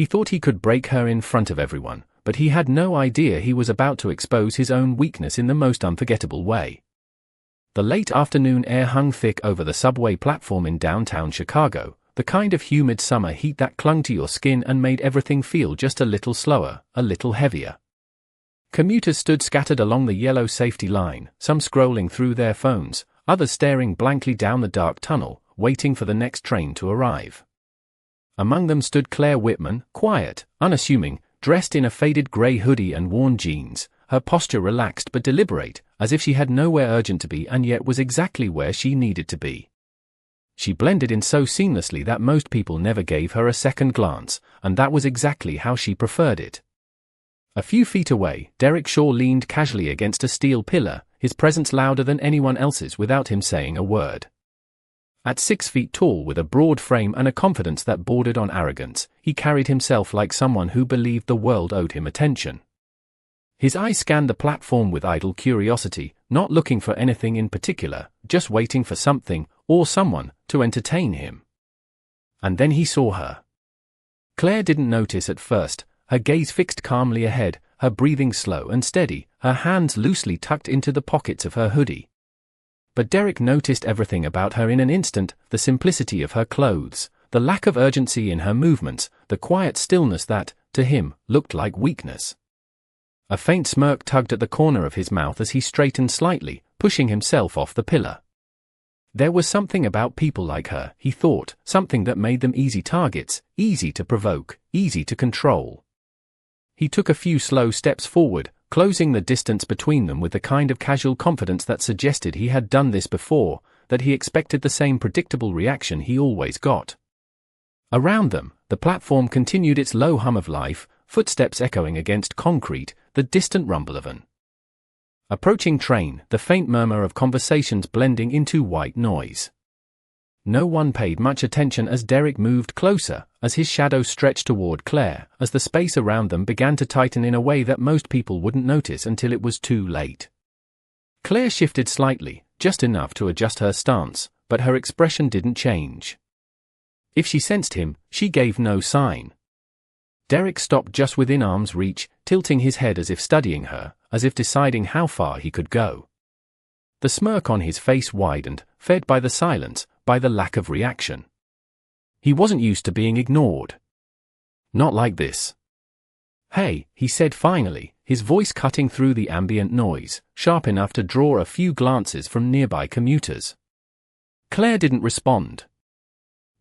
He thought he could break her in front of everyone, but he had no idea he was about to expose his own weakness in the most unforgettable way. The late afternoon air hung thick over the subway platform in downtown Chicago, the kind of humid summer heat that clung to your skin and made everything feel just a little slower, a little heavier. Commuters stood scattered along the yellow safety line, some scrolling through their phones, others staring blankly down the dark tunnel, waiting for the next train to arrive. Among them stood Claire Whitman, quiet, unassuming, dressed in a faded grey hoodie and worn jeans, her posture relaxed but deliberate, as if she had nowhere urgent to be and yet was exactly where she needed to be. She blended in so seamlessly that most people never gave her a second glance, and that was exactly how she preferred it. A few feet away, Derek Shaw leaned casually against a steel pillar, his presence louder than anyone else's without him saying a word. At 6 feet tall with a broad frame and a confidence that bordered on arrogance, he carried himself like someone who believed the world owed him attention. His eyes scanned the platform with idle curiosity, not looking for anything in particular, just waiting for something, or someone, to entertain him. And then he saw her. Claire didn't notice at first, her gaze fixed calmly ahead, her breathing slow and steady, her hands loosely tucked into the pockets of her hoodie. But Derek noticed everything about her in an instant, the simplicity of her clothes, the lack of urgency in her movements, the quiet stillness that, to him, looked like weakness. A faint smirk tugged at the corner of his mouth as he straightened slightly, pushing himself off the pillar. There was something about people like her, he thought, something that made them easy targets, easy to provoke, easy to control. He took a few slow steps forward, closing the distance between them with the kind of casual confidence that suggested he had done this before, that he expected the same predictable reaction he always got. Around them, the platform continued its low hum of life, footsteps echoing against concrete, the distant rumble of an approaching train, the faint murmur of conversations blending into white noise. No one paid much attention as Derek moved closer, as his shadow stretched toward Claire, as the space around them began to tighten in a way that most people wouldn't notice until it was too late. Claire shifted slightly, just enough to adjust her stance, but her expression didn't change. If she sensed him, she gave no sign. Derek stopped just within arm's reach, tilting his head as if studying her, as if deciding how far he could go. The smirk on his face widened, fed by the silence, by the lack of reaction. He wasn't used to being ignored. Not like this. "Hey," he said finally, his voice cutting through the ambient noise, sharp enough to draw a few glances from nearby commuters. Claire didn't respond.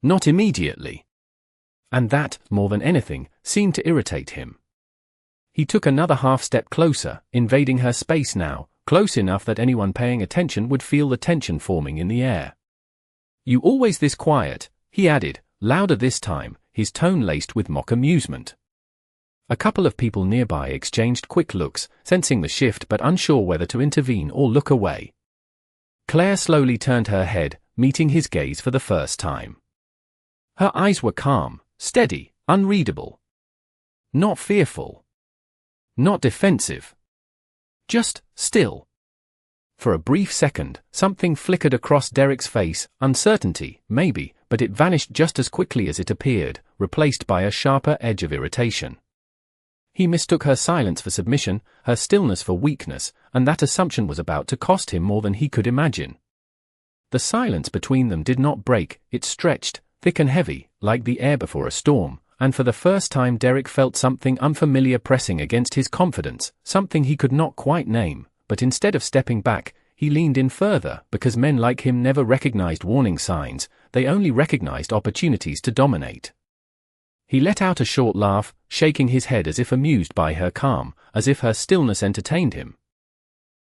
Not immediately. And that, more than anything, seemed to irritate him. He took another half-step closer, invading her space now, close enough that anyone paying attention would feel the tension forming in the air. "You always this quiet," he added, louder this time, his tone laced with mock amusement. A couple of people nearby exchanged quick looks, sensing the shift but unsure whether to intervene or look away. Claire slowly turned her head, meeting his gaze for the first time. Her eyes were calm, steady, unreadable. Not fearful. Not defensive. Just still. For a brief second, something flickered across Derek's face, uncertainty, maybe, but it vanished just as quickly as it appeared, replaced by a sharper edge of irritation. He mistook her silence for submission, her stillness for weakness, and that assumption was about to cost him more than he could imagine. The silence between them did not break, it stretched, thick and heavy, like the air before a storm, and for the first time Derek felt something unfamiliar pressing against his confidence, something he could not quite name, but instead of stepping back, he leaned in further, because men like him never recognized warning signs, they only recognized opportunities to dominate. He let out a short laugh, shaking his head as if amused by her calm, as if her stillness entertained him.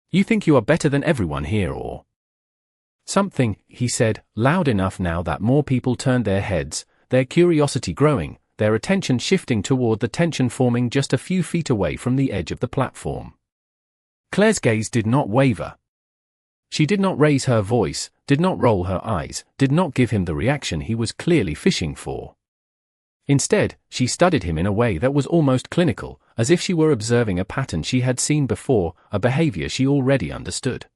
"You think you are better than everyone here, or something," he said, loud enough now that more people turned their heads, their curiosity growing, their attention shifting toward the tension forming just a few feet away from the edge of the platform. Claire's gaze did not waver. She did not raise her voice, did not roll her eyes, did not give him the reaction he was clearly fishing for. Instead, she studied him in a way that was almost clinical, as if she were observing a pattern she had seen before, a behavior she already understood.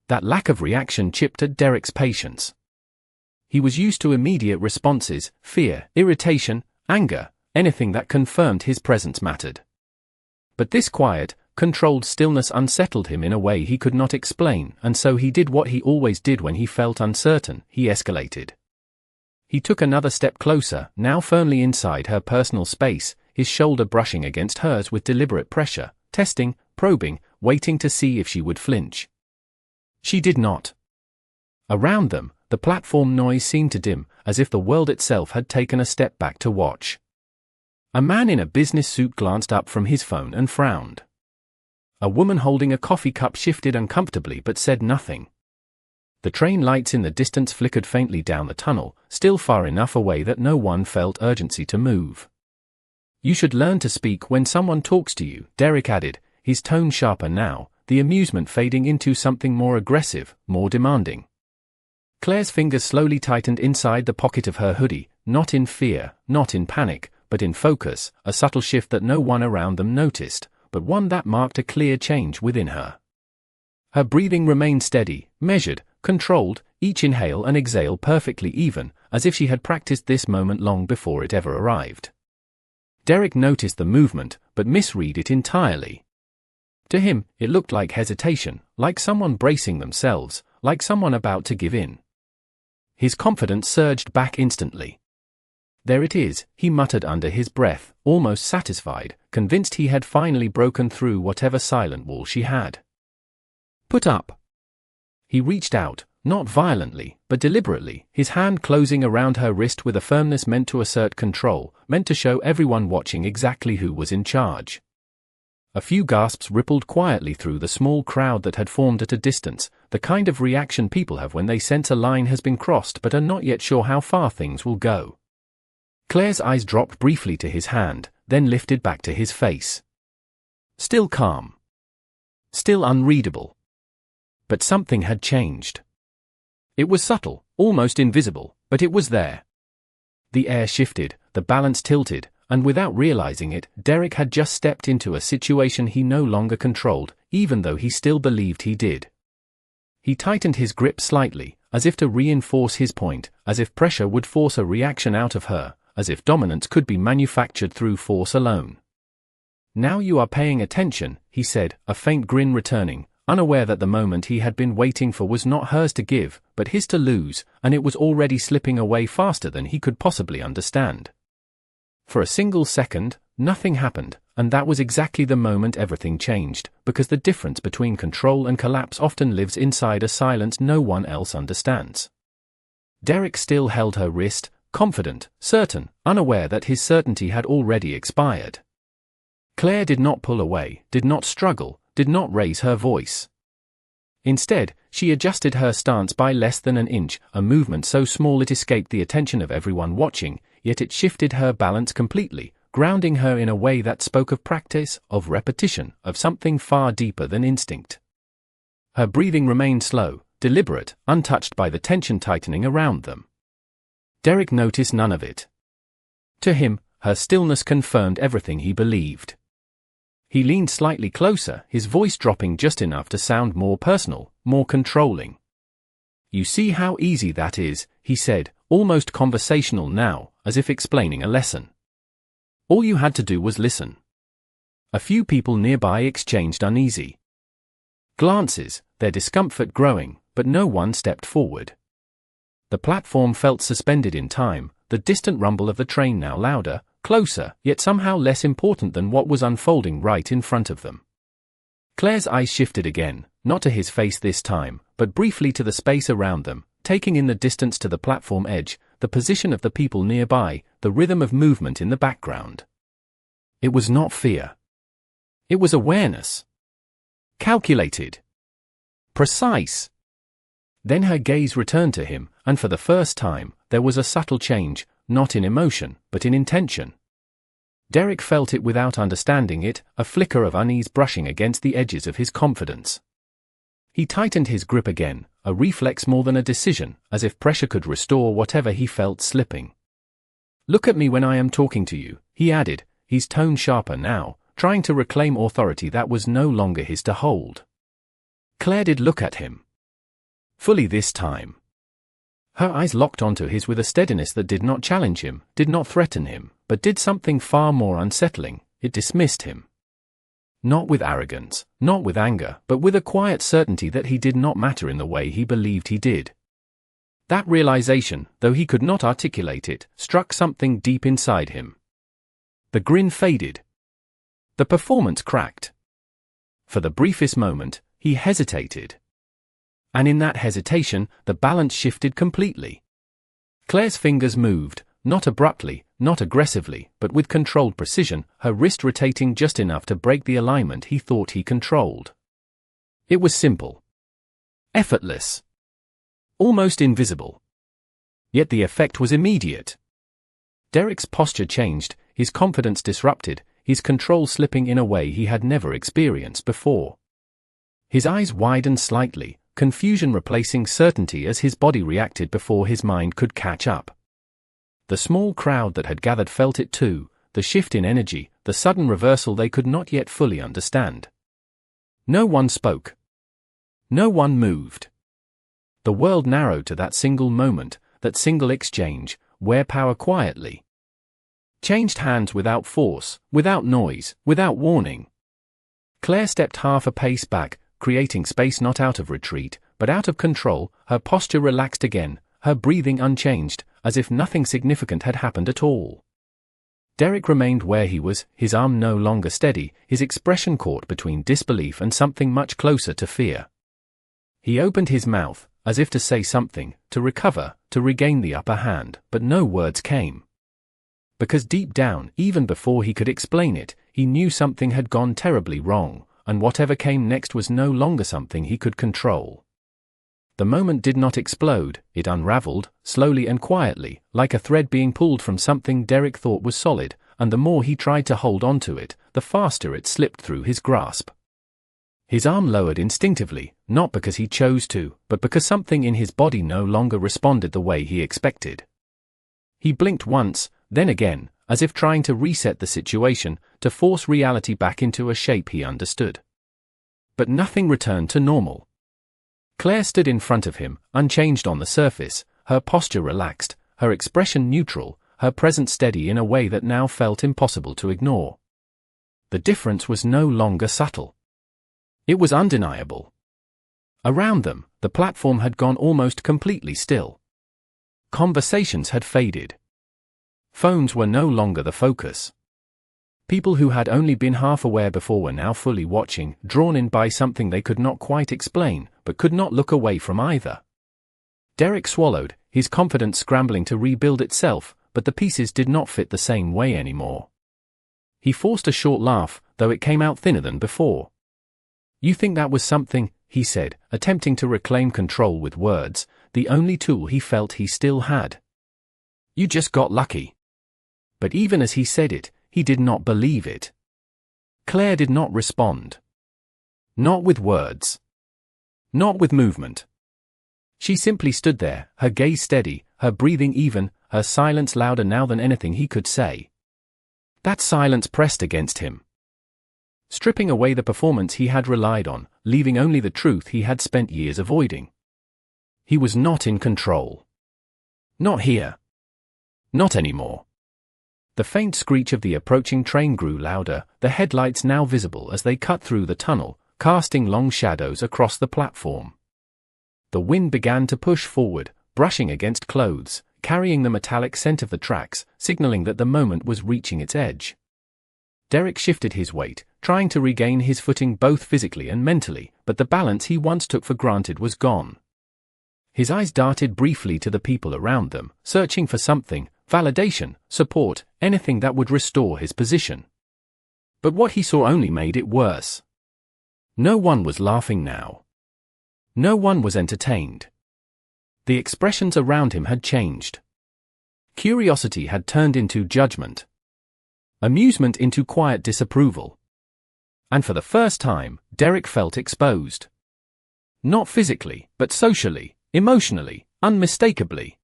That lack of reaction chipped at Derek's patience. He was used to immediate responses, fear, irritation, anger, anything that confirmed his presence mattered. But this quiet, controlled stillness unsettled him in a way he could not explain, and so he did what he always did when he felt uncertain: he escalated. He took another step closer, now firmly inside her personal space, his shoulder brushing against hers with deliberate pressure, testing, probing, waiting to see if she would flinch. She did not. Around them, the platform noise seemed to dim, as if the world itself had taken a step back to watch. A man in a business suit glanced up from his phone and frowned. A woman holding a coffee cup shifted uncomfortably but said nothing. The train lights in the distance flickered faintly down the tunnel, still far enough away that no one felt urgency to move. "You should learn to speak when someone talks to you," Derek added, his tone sharper now, the amusement fading into something more aggressive, more demanding. Claire's fingers slowly tightened inside the pocket of her hoodie, not in fear, not in panic, but in focus, a subtle shift that no one around them noticed, but one that marked a clear change within her. Her breathing remained steady, measured, controlled, each inhale and exhale perfectly even, as if she had practiced this moment long before it ever arrived. Derek noticed the movement, but misread it entirely. To him, it looked like hesitation, like someone bracing themselves, like someone about to give in. His confidence surged back instantly. "There it is," he muttered under his breath, almost satisfied, convinced he had finally broken through whatever silent wall she had. "Put up." He reached out, not violently, but deliberately, his hand closing around her wrist with a firmness meant to assert control, meant to show everyone watching exactly who was in charge. A few gasps rippled quietly through the small crowd that had formed at a distance, the kind of reaction people have when they sense a line has been crossed but are not yet sure how far things will go. Claire's eyes dropped briefly to his hand, then lifted back to his face. Still calm. Still unreadable. But something had changed. It was subtle, almost invisible, but it was there. The air shifted, the balance tilted, and without realizing it, Derek had just stepped into a situation he no longer controlled, even though he still believed he did. He tightened his grip slightly, as if to reinforce his point, as if pressure would force a reaction out of her, as if dominance could be manufactured through force alone. "Now you are paying attention," he said, a faint grin returning, unaware that the moment he had been waiting for was not hers to give, but his to lose, and it was already slipping away faster than he could possibly understand. For a single second, nothing happened, and that was exactly the moment everything changed, because the difference between control and collapse often lives inside a silence no one else understands. Derek still held her wrist, confident, certain, unaware that his certainty had already expired. Claire did not pull away, did not struggle, did not raise her voice. Instead, she adjusted her stance by less than an inch, a movement so small it escaped the attention of everyone watching, yet it shifted her balance completely, grounding her in a way that spoke of practice, of repetition, of something far deeper than instinct. Her breathing remained slow, deliberate, untouched by the tension tightening around them. Derek noticed none of it. To him, her stillness confirmed everything he believed. He leaned slightly closer, his voice dropping just enough to sound more personal, more controlling. "You see how easy that is," he said, almost conversational now, as if explaining a lesson. "All you had to do was listen." A few people nearby exchanged uneasy glances, their discomfort growing, but no one stepped forward. The platform felt suspended in time, the distant rumble of the train now louder, closer, yet somehow less important than what was unfolding right in front of them. Claire's eyes shifted again, not to his face this time, but briefly to the space around them, taking in the distance to the platform edge, the position of the people nearby, the rhythm of movement in the background. It was not fear. It was awareness. Calculated. Precise. Then her gaze returned to him, and for the first time, there was a subtle change, not in emotion, but in intention. Derek felt it without understanding it, a flicker of unease brushing against the edges of his confidence. He tightened his grip again, a reflex more than a decision, as if pressure could restore whatever he felt slipping. "Look at me when I am talking to you," he added, his tone sharper now, trying to reclaim authority that was no longer his to hold. Claire did look at him. Fully this time. Her eyes locked onto his with a steadiness that did not challenge him, did not threaten him, but did something far more unsettling: it dismissed him. Not with arrogance, not with anger, but with a quiet certainty that he did not matter in the way he believed he did. That realization, though he could not articulate it, struck something deep inside him. The grin faded. The performance cracked. For the briefest moment, he hesitated. And in that hesitation, the balance shifted completely. Claire's fingers moved, not abruptly, not aggressively, but with controlled precision, her wrist rotating just enough to break the alignment he thought he controlled. It was simple. Effortless. Almost invisible. Yet the effect was immediate. Derek's posture changed, his confidence disrupted, his control slipping in a way he had never experienced before. His eyes widened slightly, confusion replacing certainty as his body reacted before his mind could catch up. The small crowd that had gathered felt it too, the shift in energy, the sudden reversal they could not yet fully understand. No one spoke. No one moved. The world narrowed to that single moment, that single exchange, where power quietly changed hands without force, without noise, without warning. Claire stepped half a pace back, creating space not out of retreat, but out of control, her posture relaxed again, her breathing unchanged, as if nothing significant had happened at all. Derek remained where he was, his arm no longer steady, his expression caught between disbelief and something much closer to fear. He opened his mouth, as if to say something, to recover, to regain the upper hand, but no words came. Because deep down, even before he could explain it, he knew something had gone terribly wrong, and whatever came next was no longer something he could control. The moment did not explode, it unraveled, slowly and quietly, like a thread being pulled from something Derek thought was solid, and the more he tried to hold on to it, the faster it slipped through his grasp. His arm lowered instinctively, not because he chose to, but because something in his body no longer responded the way he expected. He blinked once, then again, as if trying to reset the situation, to force reality back into a shape he understood. But nothing returned to normal. Claire stood in front of him, unchanged on the surface, her posture relaxed, her expression neutral, her presence steady in a way that now felt impossible to ignore. The difference was no longer subtle. It was undeniable. Around them, the platform had gone almost completely still. Conversations had faded. Phones were no longer the focus. People who had only been half aware before were now fully watching, drawn in by something they could not quite explain, but could not look away from either. Derek swallowed, his confidence scrambling to rebuild itself, but the pieces did not fit the same way anymore. He forced a short laugh, though it came out thinner than before. "You think that was something?" he said, attempting to reclaim control with words, the only tool he felt he still had. "You just got lucky." But even as he said it, he did not believe it. Claire did not respond. Not with words. Not with movement. She simply stood there, her gaze steady, her breathing even, her silence louder now than anything he could say. That silence pressed against him, stripping away the performance he had relied on, leaving only the truth he had spent years avoiding. He was not in control. Not here. Not anymore. The faint screech of the approaching train grew louder, the headlights now visible as they cut through the tunnel, casting long shadows across the platform. The wind began to push forward, brushing against clothes, carrying the metallic scent of the tracks, signaling that the moment was reaching its edge. Derek shifted his weight, trying to regain his footing both physically and mentally, but the balance he once took for granted was gone. His eyes darted briefly to the people around them, searching for something, validation, support, anything that would restore his position. But what he saw only made it worse. No one was laughing now. No one was entertained. The expressions around him had changed. Curiosity had turned into judgment. Amusement into quiet disapproval. And for the first time, Derek felt exposed. Not physically, but socially, emotionally, unmistakably.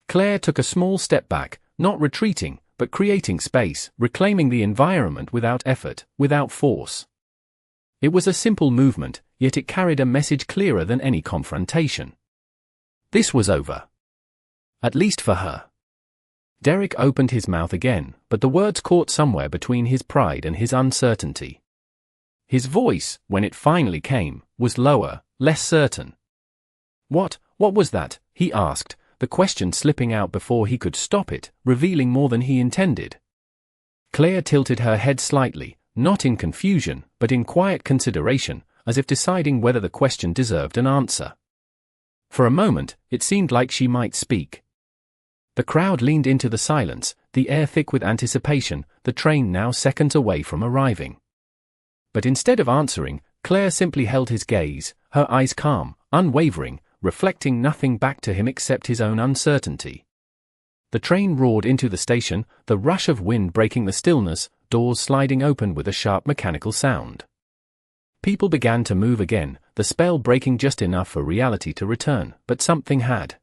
Claire took a small step back, not retreating, but creating space, reclaiming the environment without effort, without force. It was a simple movement, yet it carried a message clearer than any confrontation. This was over. At least for her. Derek opened his mouth again, but the words caught somewhere between his pride and his uncertainty. His voice, when it finally came, was lower, less certain. What was that?" he asked, the question slipping out before he could stop it, revealing more than he intended. Claire tilted her head slightly, not in confusion, but in quiet consideration, as if deciding whether the question deserved an answer. For a moment, it seemed like she might speak. The crowd leaned into the silence, the air thick with anticipation, the train now seconds away from arriving. But instead of answering, Claire simply held his gaze, her eyes calm, unwavering, reflecting nothing back to him except his own uncertainty. The train roared into the station, the rush of wind breaking the stillness, doors sliding open with a sharp mechanical sound. People began to move again, the spell breaking just enough for reality to return, but something had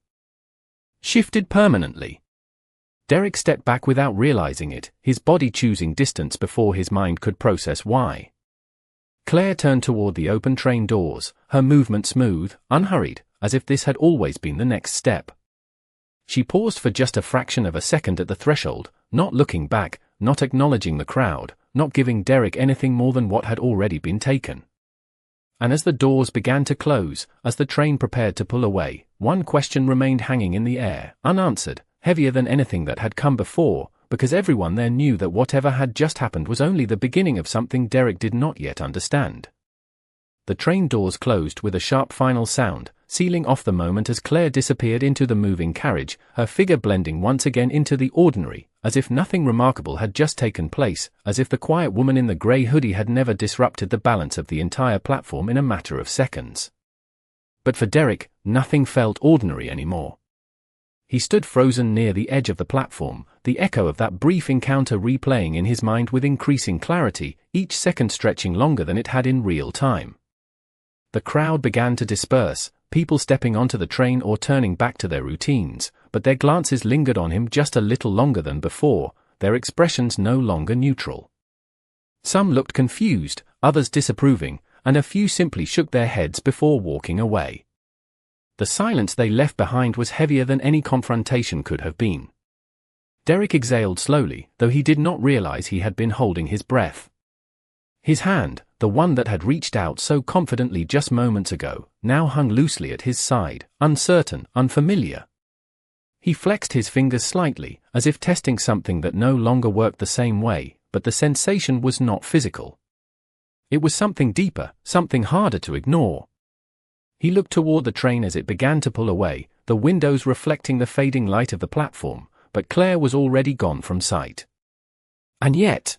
shifted permanently. Derek stepped back without realizing it, his body choosing distance before his mind could process why. Claire turned toward the open train doors, her movement smooth, unhurried, as if this had always been the next step. She paused for just a fraction of a second at the threshold, not looking back, not acknowledging the crowd, not giving Derek anything more than what had already been taken. And as the doors began to close, as the train prepared to pull away, one question remained hanging in the air, unanswered, heavier than anything that had come before, because everyone there knew that whatever had just happened was only the beginning of something Derek did not yet understand. The train doors closed with a sharp final sound, sealing off the moment as Claire disappeared into the moving carriage, her figure blending once again into the ordinary, as if nothing remarkable had just taken place, as if the quiet woman in the grey hoodie had never disrupted the balance of the entire platform in a matter of seconds. But for Derek, nothing felt ordinary anymore. He stood frozen near the edge of the platform, the echo of that brief encounter replaying in his mind with increasing clarity, each second stretching longer than it had in real time. The crowd began to disperse, people stepping onto the train or turning back to their routines, but their glances lingered on him just a little longer than before, their expressions no longer neutral. Some looked confused, others disapproving, and a few simply shook their heads before walking away. The silence they left behind was heavier than any confrontation could have been. Derek exhaled slowly, though he did not realize he had been holding his breath. His hand, the one that had reached out so confidently just moments ago, now hung loosely at his side, uncertain, unfamiliar. He flexed his fingers slightly, as if testing something that no longer worked the same way, but the sensation was not physical. It was something deeper, something harder to ignore. He looked toward the train as it began to pull away, the windows reflecting the fading light of the platform, but Claire was already gone from sight. And yet,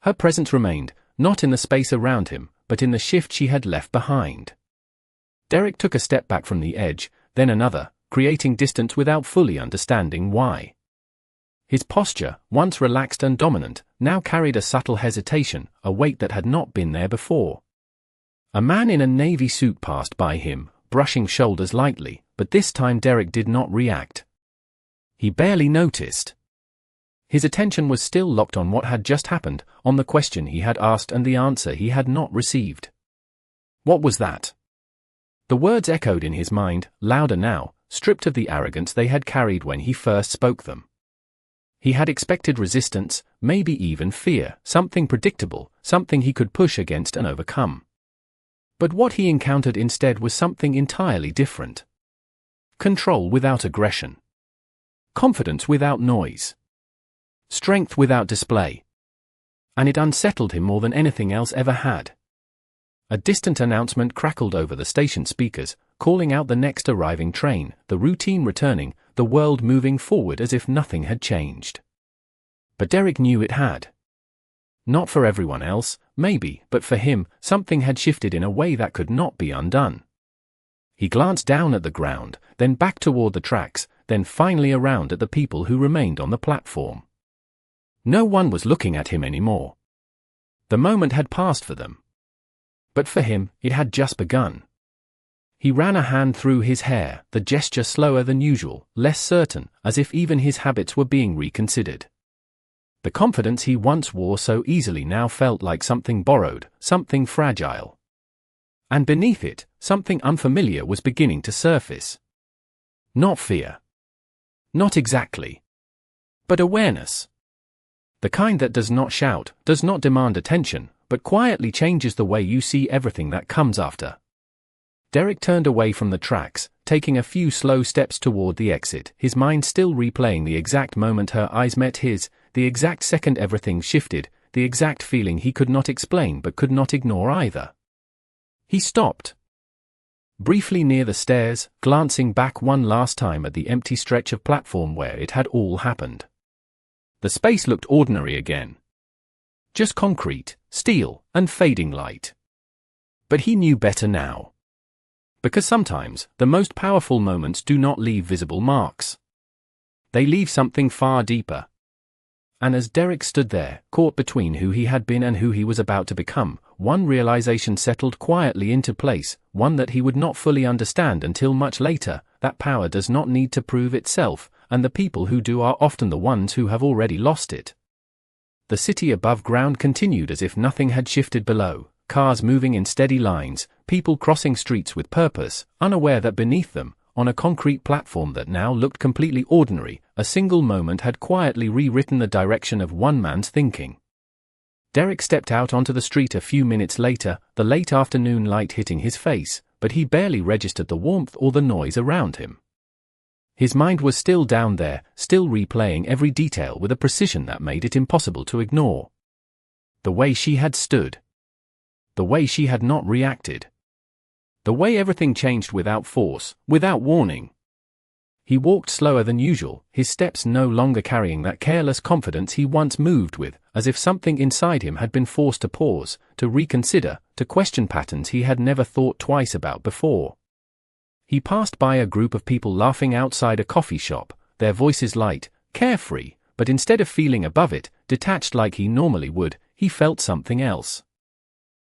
her presence remained, not in the space around him, but in the shift she had left behind. Derek took a step back from the edge, then another, creating distance without fully understanding why. His posture, once relaxed and dominant, now carried a subtle hesitation, a weight that had not been there before. A man in a navy suit passed by him, brushing shoulders lightly, but this time Derek did not react. He barely noticed. His attention was still locked on what had just happened, on the question he had asked and the answer he had not received. What was that? The words echoed in his mind, louder now, stripped of the arrogance they had carried when he first spoke them. He had expected resistance, maybe even fear, something predictable, something he could push against and overcome. But what he encountered instead was something entirely different. Control without aggression. Confidence without noise. Strength without display. And it unsettled him more than anything else ever had. A distant announcement crackled over the station speakers, calling out the next arriving train, the routine returning, the world moving forward as if nothing had changed. But Derek knew it had. Not for everyone else, maybe, but for him, something had shifted in a way that could not be undone. He glanced down at the ground, then back toward the tracks, then finally around at the people who remained on the platform. No one was looking at him anymore. The moment had passed for them. But for him, it had just begun. He ran a hand through his hair, the gesture slower than usual, less certain, as if even his habits were being reconsidered. The confidence he once wore so easily now felt like something borrowed, something fragile. And beneath it, something unfamiliar was beginning to surface. Not fear. Not exactly. But awareness. The kind that does not shout, does not demand attention, but quietly changes the way you see everything that comes after. Derek turned away from the tracks, taking a few slow steps toward the exit, his mind still replaying the exact moment her eyes met his, the exact second everything shifted, the exact feeling he could not explain but could not ignore either. He stopped. Briefly near the stairs, glancing back one last time at the empty stretch of platform where it had all happened. The space looked ordinary again. Just concrete, steel, and fading light. But he knew better now. Because sometimes, the most powerful moments do not leave visible marks. They leave something far deeper. And as Derek stood there, caught between who he had been and who he was about to become, one realization settled quietly into place, one that he would not fully understand until much later, that power does not need to prove itself, and the people who do are often the ones who have already lost it. The city above ground continued as if nothing had shifted below, cars moving in steady lines, people crossing streets with purpose, unaware that beneath them, on a concrete platform that now looked completely ordinary, a single moment had quietly rewritten the direction of one man's thinking. Derek stepped out onto the street a few minutes later, the late afternoon light hitting his face, but he barely registered the warmth or the noise around him. His mind was still down there, still replaying every detail with a precision that made it impossible to ignore. The way she had stood. The way she had not reacted. The way everything changed without force, without warning. He walked slower than usual, his steps no longer carrying that careless confidence he once moved with, as if something inside him had been forced to pause, to reconsider, to question patterns he had never thought twice about before. He passed by a group of people laughing outside a coffee shop, their voices light, carefree, but instead of feeling above it, detached like he normally would, he felt something else.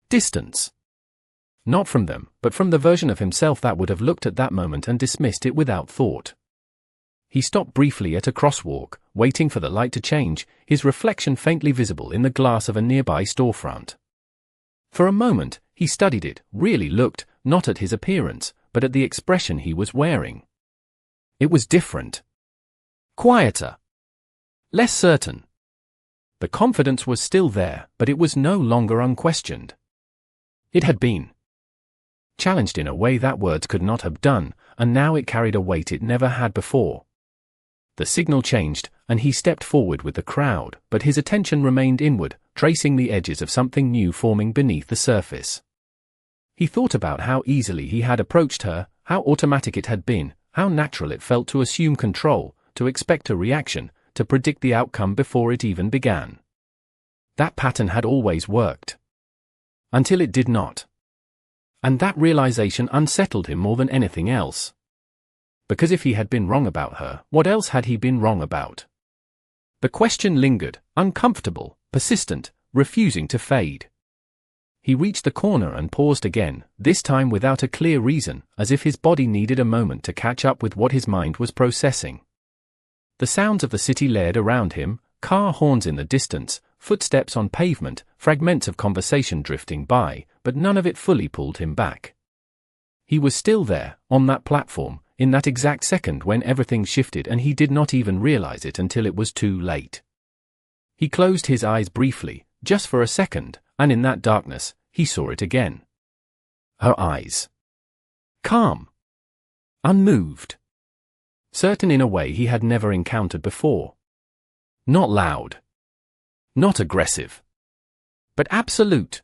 Distance. Not from them, but from the version of himself that would have looked at that moment and dismissed it without thought. He stopped briefly at a crosswalk, waiting for the light to change, his reflection faintly visible in the glass of a nearby storefront. For a moment, he studied it, really looked, not at his appearance, but at the expression he was wearing. It was different. Quieter. Less certain. The confidence was still there, but it was no longer unquestioned. It had been challenged in a way that words could not have done, and now it carried a weight it never had before. The signal changed, and he stepped forward with the crowd, but his attention remained inward, tracing the edges of something new forming beneath the surface. He thought about how easily he had approached her, how automatic it had been, how natural it felt to assume control, to expect a reaction, to predict the outcome before it even began. That pattern had always worked. Until it did not. And that realization unsettled him more than anything else. Because if he had been wrong about her, what else had he been wrong about? The question lingered, uncomfortable, persistent, refusing to fade. He reached the corner and paused again, this time without a clear reason, as if his body needed a moment to catch up with what his mind was processing. The sounds of the city layered around him, car horns in the distance, footsteps on pavement, fragments of conversation drifting by, but none of it fully pulled him back. He was still there, on that platform, in that exact second when everything shifted and he did not even realize it until it was too late. He closed his eyes briefly, just for a second, and in that darkness, he saw it again. Her eyes. Calm. Unmoved. Certain in a way he had never encountered before. Not loud. Not aggressive. But absolute.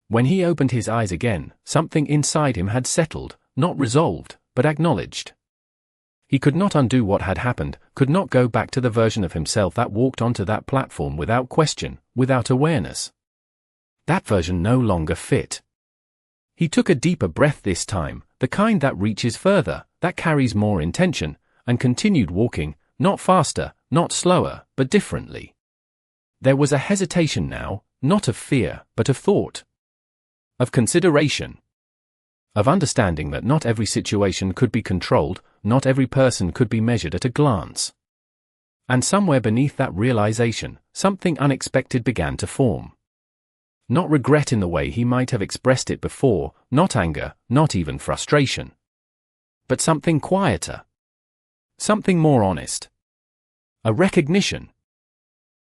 When he opened his eyes again, something inside him had settled, not resolved, but acknowledged. He could not undo what had happened, could not go back to the version of himself that walked onto that platform without question, without awareness. That version no longer fit. He took a deeper breath this time, the kind that reaches further, that carries more intention, and continued walking, not faster, not slower, but differently. There was a hesitation now, not of fear, but of thought. Of consideration. Of understanding that not every situation could be controlled, not every person could be measured at a glance. And somewhere beneath that realization, something unexpected began to form. Not regret in the way he might have expressed it before, not anger, not even frustration. But something quieter. Something more honest. A recognition.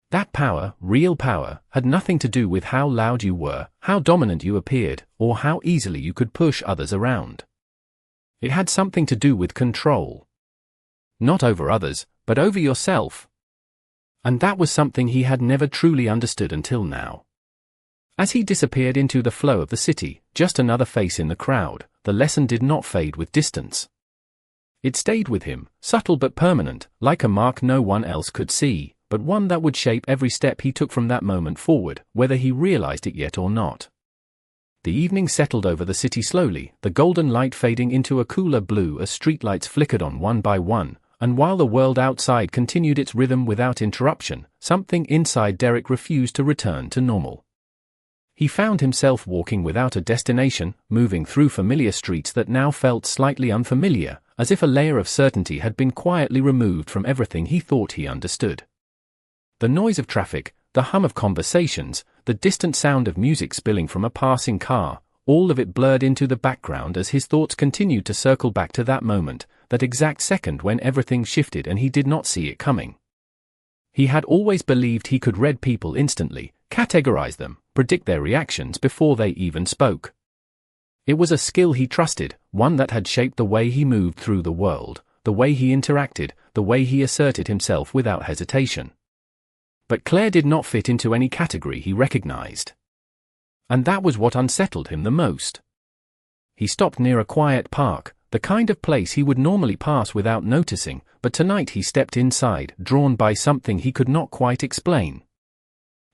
That power, real power, had nothing to do with how loud you were, how dominant you appeared, or how easily you could push others around. It had something to do with control. Not over others, but over yourself. And that was something he had never truly understood until now. As he disappeared into the flow of the city, just another face in the crowd, the lesson did not fade with distance. It stayed with him, subtle but permanent, like a mark no one else could see, but one that would shape every step he took from that moment forward, whether he realized it yet or not. The evening settled over the city slowly, the golden light fading into a cooler blue as streetlights flickered on one by one, and while the world outside continued its rhythm without interruption, something inside Derek refused to return to normal. He found himself walking without a destination, moving through familiar streets that now felt slightly unfamiliar, as if a layer of certainty had been quietly removed from everything he thought he understood. The noise of traffic, the hum of conversations, the distant sound of music spilling from a passing car, all of it blurred into the background as his thoughts continued to circle back to that moment, that exact second when everything shifted and he did not see it coming. He had always believed he could read people instantly, categorize them, predict their reactions before they even spoke. It was a skill he trusted, one that had shaped the way he moved through the world, the way he interacted, the way he asserted himself without hesitation. But Claire did not fit into any category he recognized. And that was what unsettled him the most. He stopped near a quiet park, the kind of place he would normally pass without noticing, but tonight he stepped inside, drawn by something he could not quite explain.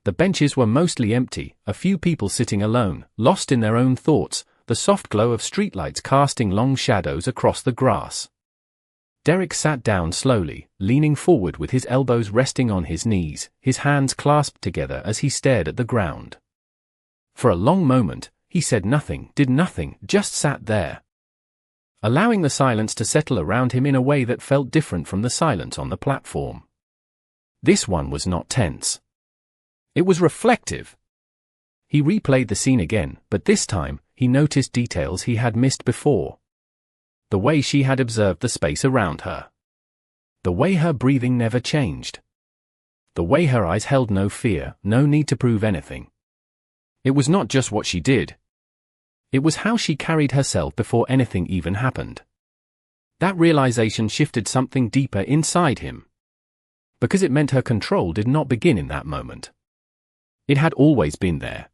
The benches were mostly empty, a few people sitting alone, lost in their own thoughts, the soft glow of streetlights casting long shadows across the grass. Derek sat down slowly, leaning forward with his elbows resting on his knees, his hands clasped together as he stared at the ground. For a long moment, he said nothing, did nothing, just sat there, allowing the silence to settle around him in a way that felt different from the silence on the platform. This one was not tense. It was reflective. He replayed the scene again, but this time, he noticed details he had missed before. The way she had observed the space around her. The way her breathing never changed. The way her eyes held no fear, no need to prove anything. It was not just what she did. It was how she carried herself before anything even happened. That realization shifted something deeper inside him. Because it meant her control did not begin in that moment. It had always been there.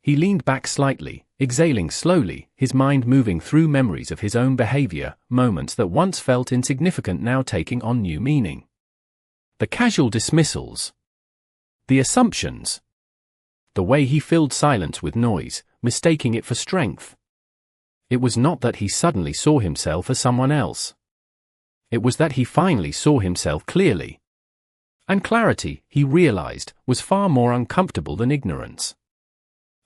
He leaned back slightly, exhaling slowly, his mind moving through memories of his own behavior, moments that once felt insignificant now taking on new meaning. The casual dismissals. The assumptions. The way he filled silence with noise, mistaking it for strength. It was not that he suddenly saw himself as someone else. It was that he finally saw himself clearly. And clarity, he realized, was far more uncomfortable than ignorance.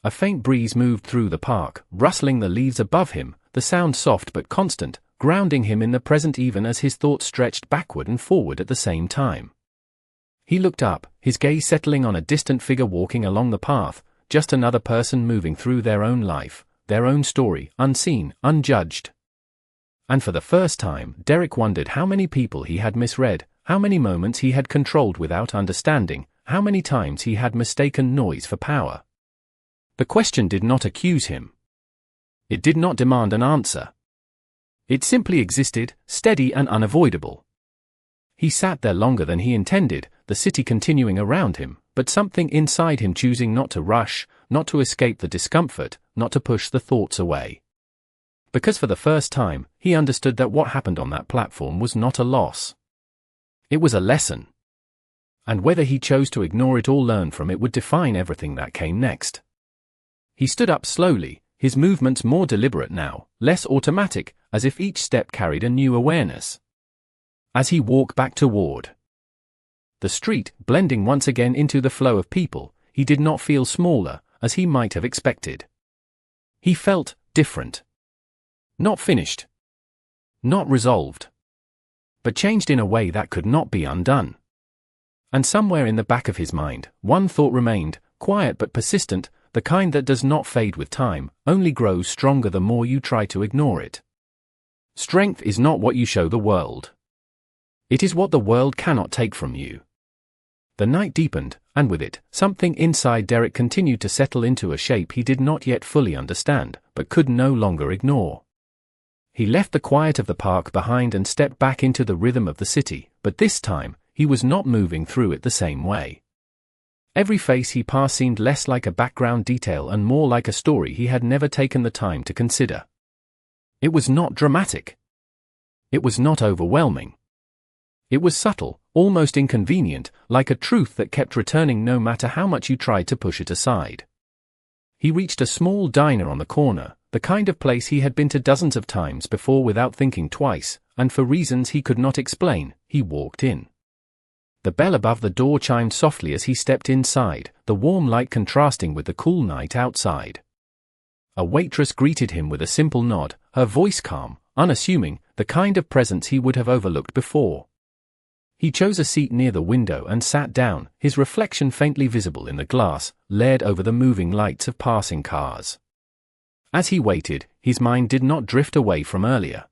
A faint breeze moved through the park, rustling the leaves above him, the sound soft but constant, grounding him in the present even as his thoughts stretched backward and forward at the same time. He looked up, his gaze settling on a distant figure walking along the path, just another person moving through their own life, their own story, unseen, unjudged. And for the first time, Derek wondered how many people he had misread, how many moments he had controlled without understanding, how many times he had mistaken noise for power. The question did not accuse him. It did not demand an answer. It simply existed, steady and unavoidable. He sat there longer than he intended, the city continuing around him, but something inside him choosing not to rush, not to escape the discomfort, not to push the thoughts away. Because for the first time, he understood that what happened on that platform was not a loss. It was a lesson. And whether he chose to ignore it or learn from it would define everything that came next. He stood up slowly, his movements more deliberate now, less automatic, as if each step carried a new awareness. As he walked back toward the street, blending once again into the flow of people, he did not feel smaller, as he might have expected. He felt different. Not finished. Not resolved. But changed in a way that could not be undone. And somewhere in the back of his mind, one thought remained, quiet but persistent, the kind that does not fade with time, only grows stronger the more you try to ignore it. Strength is not what you show the world. It is what the world cannot take from you. The night deepened, and with it, something inside Derek continued to settle into a shape he did not yet fully understand, but could no longer ignore. He left the quiet of the park behind and stepped back into the rhythm of the city, but this time, he was not moving through it the same way. Every face he passed seemed less like a background detail and more like a story he had never taken the time to consider. It was not dramatic. It was not overwhelming. It was subtle, almost inconvenient, like a truth that kept returning no matter how much you tried to push it aside. He reached a small diner on the corner, the kind of place he had been to dozens of times before without thinking twice, and for reasons he could not explain, he walked in. The bell above the door chimed softly as he stepped inside, the warm light contrasting with the cool night outside. A waitress greeted him with a simple nod, her voice calm, unassuming, the kind of presence he would have overlooked before. He chose a seat near the window and sat down, his reflection faintly visible in the glass, layered over the moving lights of passing cars. As he waited, his mind did not drift away from earlier.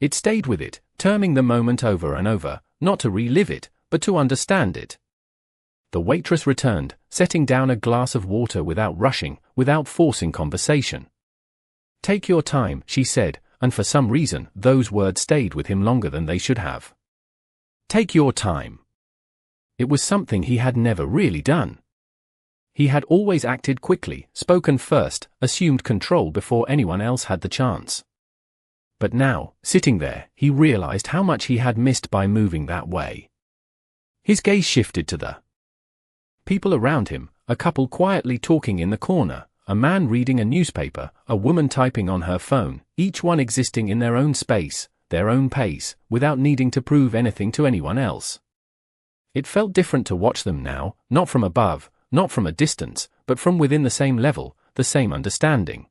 It stayed with it, turning the moment over and over, not to relive it, but to understand it. The waitress returned, setting down a glass of water without rushing, without forcing conversation. "Take your time," she said, and for some reason, those words stayed with him longer than they should have. Take your time. It was something he had never really done. He had always acted quickly, spoken first, assumed control before anyone else had the chance. But now, sitting there, he realized how much he had missed by moving that way. His gaze shifted to the people around him, a couple quietly talking in the corner, a man reading a newspaper, a woman typing on her phone, each one existing in their own space, their own pace, without needing to prove anything to anyone else. It felt different to watch them now, not from above, not from a distance, but from within the same level, the same understanding.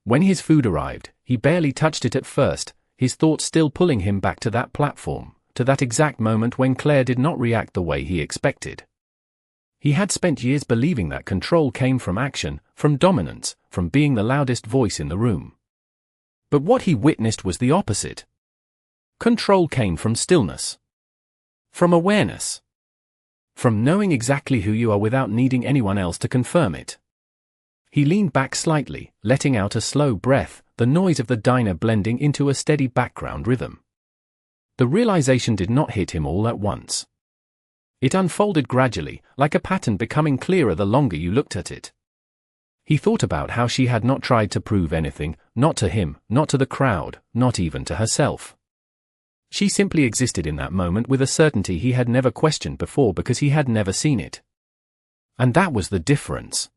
When his food arrived, he barely touched it at first, his thoughts still pulling him back to that platform, to that exact moment when Claire did not react the way he expected. He had spent years believing that control came from action, from dominance, from being the loudest voice in the room. But what he witnessed was the opposite. Control came from stillness. From awareness. From knowing exactly who you are without needing anyone else to confirm it. He leaned back slightly, letting out a slow breath, the noise of the diner blending into a steady background rhythm. The realization did not hit him all at once. It unfolded gradually, like a pattern becoming clearer the longer you looked at it. He thought about how she had not tried to prove anything, not to him, not to the crowd, not even to herself. She simply existed in that moment with a certainty he had never questioned before because he had never seen it. And that was the difference.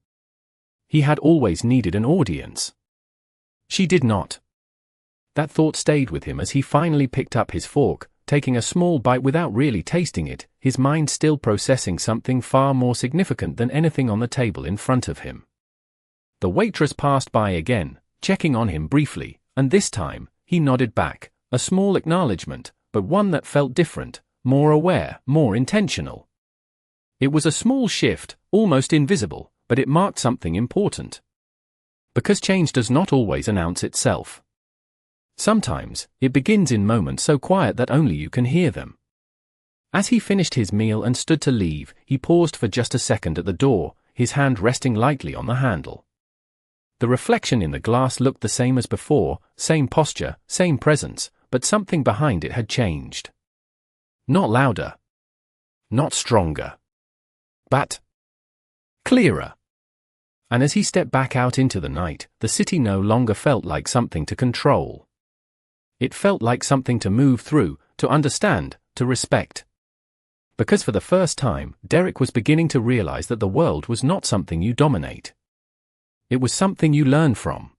He had always needed an audience. She did not. That thought stayed with him as he finally picked up his fork, taking a small bite without really tasting it, his mind still processing something far more significant than anything on the table in front of him. The waitress passed by again, checking on him briefly, and this time, he nodded back, a small acknowledgement, but one that felt different, more aware, more intentional. It was a small shift, almost invisible, but it marked something important. Because change does not always announce itself. Sometimes, it begins in moments so quiet that only you can hear them. As he finished his meal and stood to leave, he paused for just a second at the door, his hand resting lightly on the handle. The reflection in the glass looked the same as before, same posture, same presence, but something behind it had changed. Not louder. Not stronger. But clearer. And as he stepped back out into the night, the city no longer felt like something to control. It felt like something to move through, to understand, to respect. Because for the first time, Derek was beginning to realize that the world was not something you dominate. It was something you learn from.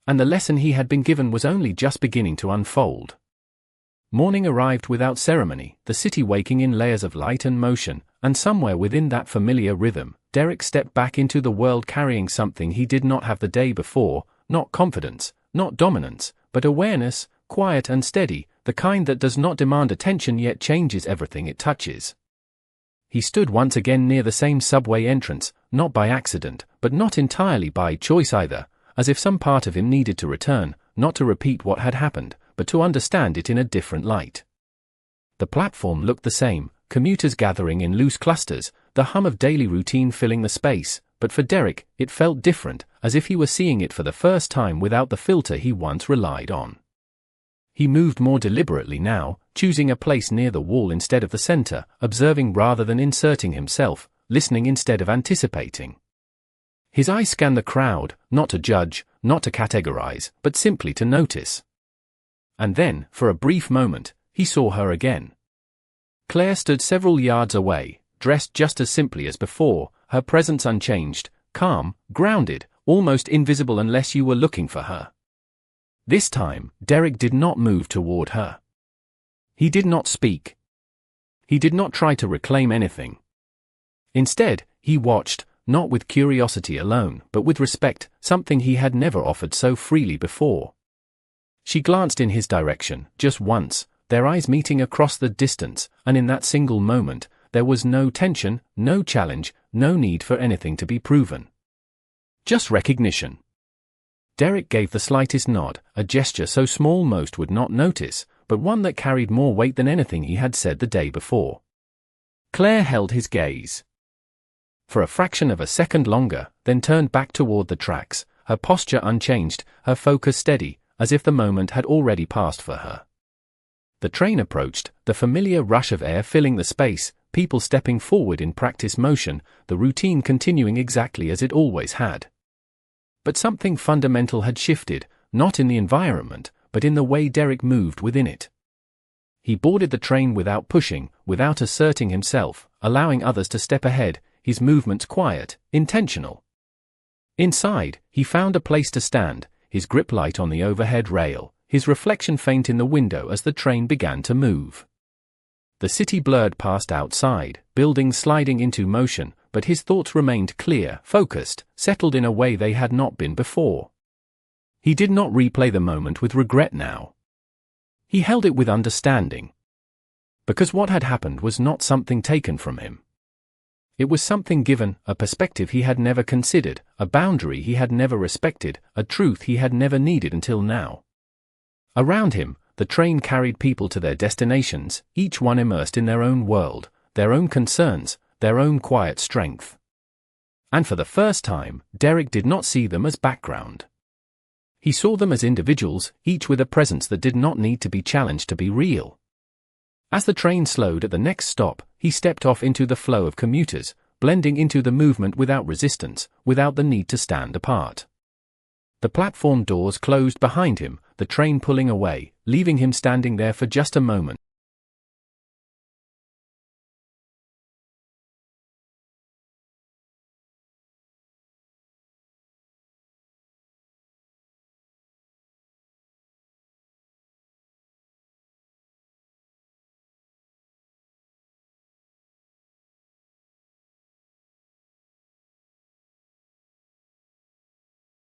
And the lesson he had been given was only just beginning to unfold. Morning arrived without ceremony, the city waking in layers of light and motion, and somewhere within that familiar rhythm, Derek stepped back into the world carrying something he did not have the day before, not confidence, not dominance, but awareness, quiet and steady, the kind that does not demand attention yet changes everything it touches. He stood once again near the same subway entrance, not by accident, but not entirely by choice either, as if some part of him needed to return, not to repeat what had happened, but to understand it in a different light. The platform looked the same, commuters gathering in loose clusters, the hum of daily routine filling the space, but for Derek, it felt different, as if he were seeing it for the first time without the filter he once relied on. He moved more deliberately now, choosing a place near the wall instead of the center, observing rather than inserting himself, listening instead of anticipating. His eyes scanned the crowd, not to judge, not to categorize, but simply to notice. And then, for a brief moment, he saw her again. Claire stood several yards away, dressed just as simply as before, her presence unchanged, calm, grounded, almost invisible unless you were looking for her. This time, Derek did not move toward her. He did not speak. He did not try to reclaim anything. Instead, he watched, not with curiosity alone, but with respect, something he had never offered so freely before. She glanced in his direction, just once, their eyes meeting across the distance, and in that single moment, there was no tension, no challenge, no need for anything to be proven. Just recognition. Derek gave the slightest nod, a gesture so small most would not notice, but one that carried more weight than anything he had said the day before. Claire held his gaze for a fraction of a second longer, then turned back toward the tracks, her posture unchanged, her focus steady, as if the moment had already passed for her. The train approached, the familiar rush of air filling the space, people stepping forward in practice motion, the routine continuing exactly as it always had. But something fundamental had shifted, not in the environment, but in the way Derek moved within it. He boarded the train without pushing, without asserting himself, allowing others to step ahead, his movements quiet, intentional. Inside, he found a place to stand, his grip light on the overhead rail, his reflection faint in the window as the train began to move. The city blurred past outside, buildings sliding into motion, but his thoughts remained clear, focused, settled in a way they had not been before. He did not replay the moment with regret now. He held it with understanding. Because what had happened was not something taken from him. It was something given, a perspective he had never considered, a boundary he had never respected, a truth he had never needed until now. Around him, the train carried people to their destinations, each one immersed in their own world, their own concerns, their own quiet strength. And for the first time, Derek did not see them as background. He saw them as individuals, each with a presence that did not need to be challenged to be real. As the train slowed at the next stop, he stepped off into the flow of commuters, blending into the movement without resistance, without the need to stand apart. The platform doors closed behind him, the train pulling away, leaving him standing there for just a moment,